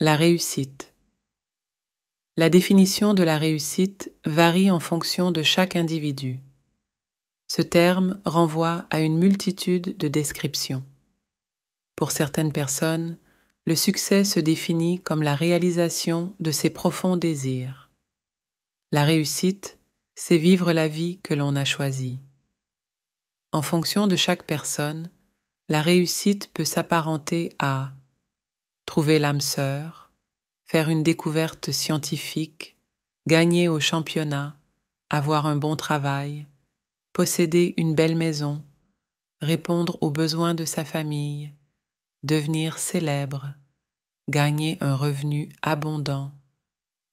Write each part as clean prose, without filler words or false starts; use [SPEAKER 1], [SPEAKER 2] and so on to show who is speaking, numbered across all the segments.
[SPEAKER 1] La réussite. La définition de la réussite varie en fonction de chaque individu. Ce terme renvoie à une multitude de descriptions. Pour certaines personnes, le succès se définit comme la réalisation de ses profonds désirs. La réussite, c'est vivre la vie que l'on a choisie. En fonction de chaque personne, la réussite peut s'apparenter à trouver l'âme sœur, faire une découverte scientifique, gagner au championnat, avoir un bon travail, posséder une belle maison, répondre aux besoins de sa famille, devenir célèbre, gagner un revenu abondant,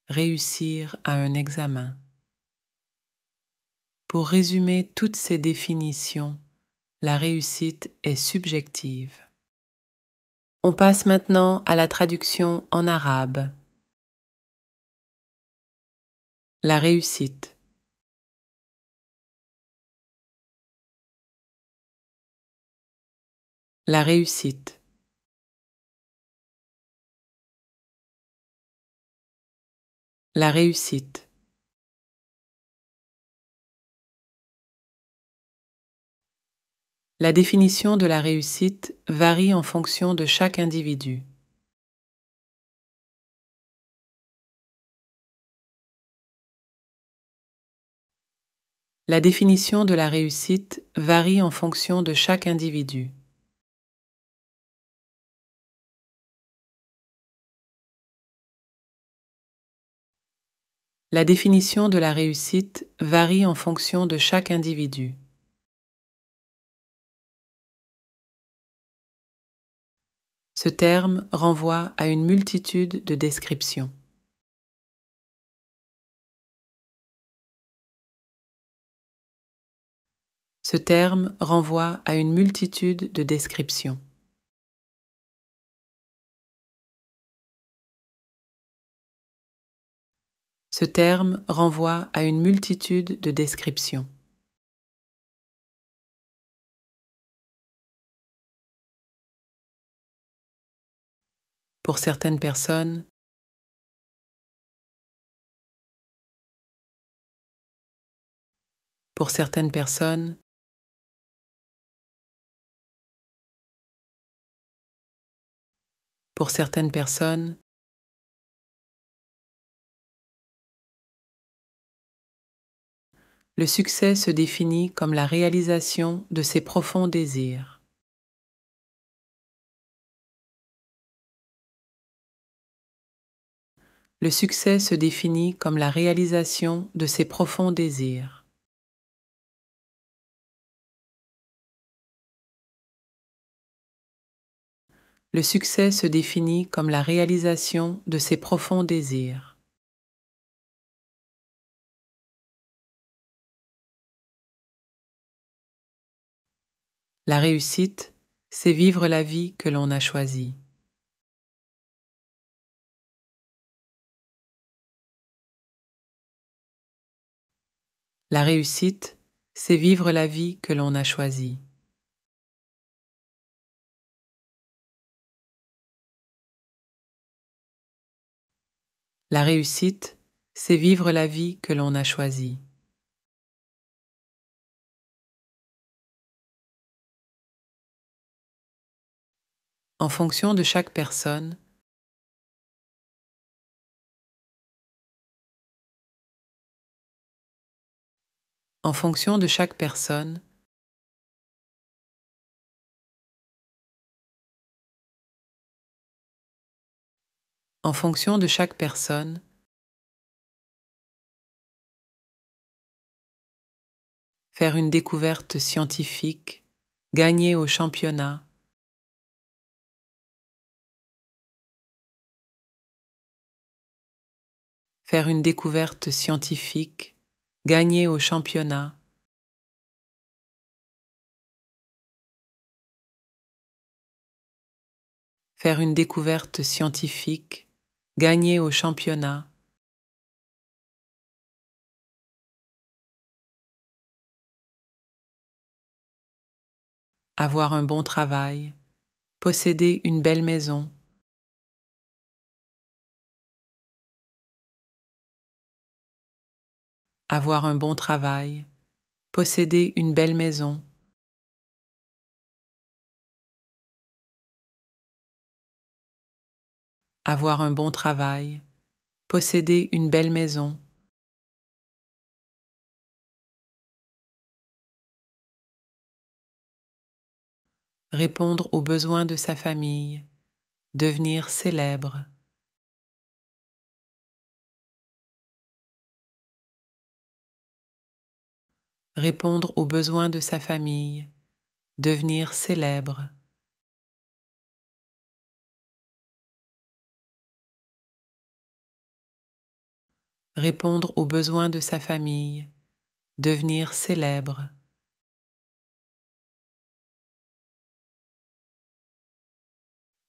[SPEAKER 1] réussir à un examen. Pour résumer toutes ces définitions, la réussite est subjective. On passe maintenant à la traduction en arabe. La réussite. La réussite. La réussite. La définition de la réussite varie en fonction de chaque individu. La définition de la réussite varie en fonction de chaque individu. La définition de la réussite varie en fonction de chaque individu. Ce terme renvoie à une multitude de descriptions. Ce terme renvoie à une multitude de descriptions. Ce terme renvoie à une multitude de descriptions. Pour certaines personnes, pour certaines personnes, pour certaines personnes, le succès se définit comme la réalisation de ses profonds désirs. Le succès se définit comme la réalisation de ses profonds désirs. Le succès se définit comme la réalisation de ses profonds désirs. La réussite, c'est vivre la vie que l'on a choisie. La réussite, c'est vivre la vie que l'on a choisie. La réussite, c'est vivre la vie que l'on a choisie. En fonction de chaque personne, en fonction de chaque personne, en fonction de chaque personne, faire une découverte scientifique, gagner au championnat, faire une découverte scientifique, gagner au championnat, faire une découverte scientifique, gagner au championnat, avoir un bon travail, posséder une belle maison, avoir un bon travail, posséder une belle maison, avoir un bon travail, posséder une belle maison, répondre aux besoins de sa famille, devenir célèbre, répondre aux besoins de sa famille, devenir célèbre, répondre aux besoins de sa famille, devenir célèbre,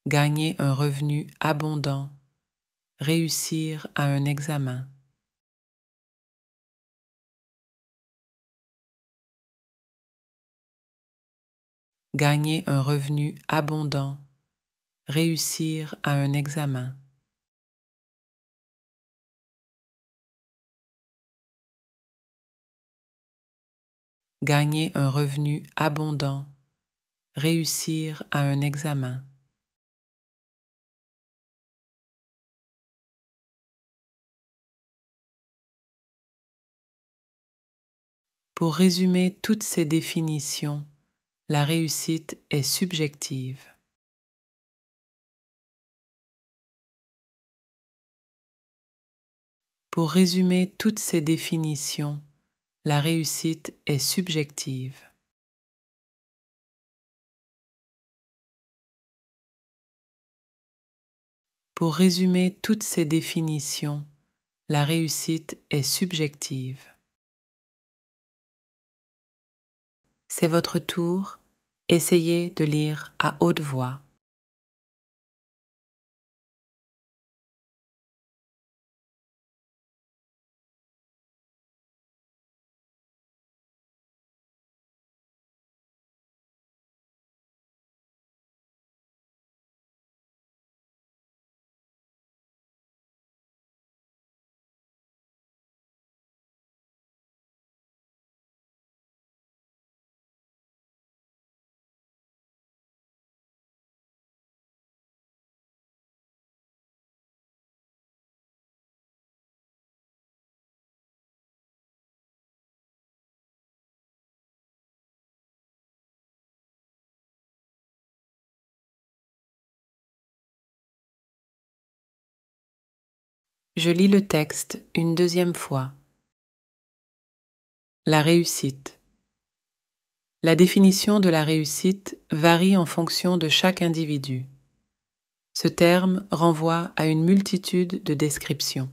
[SPEAKER 1] gagner un revenu abondant, réussir à un examen, gagner un revenu abondant, réussir à un examen, gagner un revenu abondant, réussir à un examen. Pour résumer toutes ces définitions, la réussite est subjective. Pour résumer toutes ces définitions, la réussite est subjective. Pour résumer toutes ces définitions, la réussite est subjective. C'est votre tour, essayez de lire à haute voix. Je lis le texte une deuxième fois. La réussite. La définition de la réussite varie en fonction de chaque individu. Ce terme renvoie à une multitude de descriptions.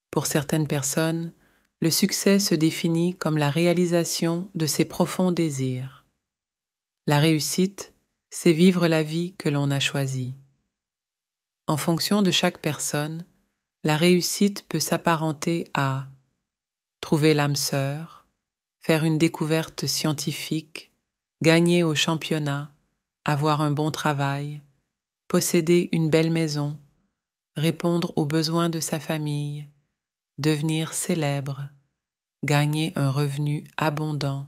[SPEAKER 1] Pour certaines personnes, le succès se définit comme la réalisation de ses profonds désirs. La réussite, c'est vivre la vie que l'on a choisie. En fonction de chaque personne, la réussite peut s'apparenter à trouver l'âme sœur, faire une découverte scientifique, gagner au championnat, avoir un bon travail, posséder une belle maison, répondre aux besoins de sa famille, devenir célèbre, gagner un revenu abondant,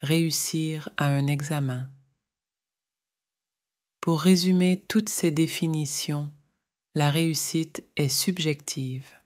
[SPEAKER 1] réussir à un examen. Pour résumer toutes ces définitions, la réussite est subjective.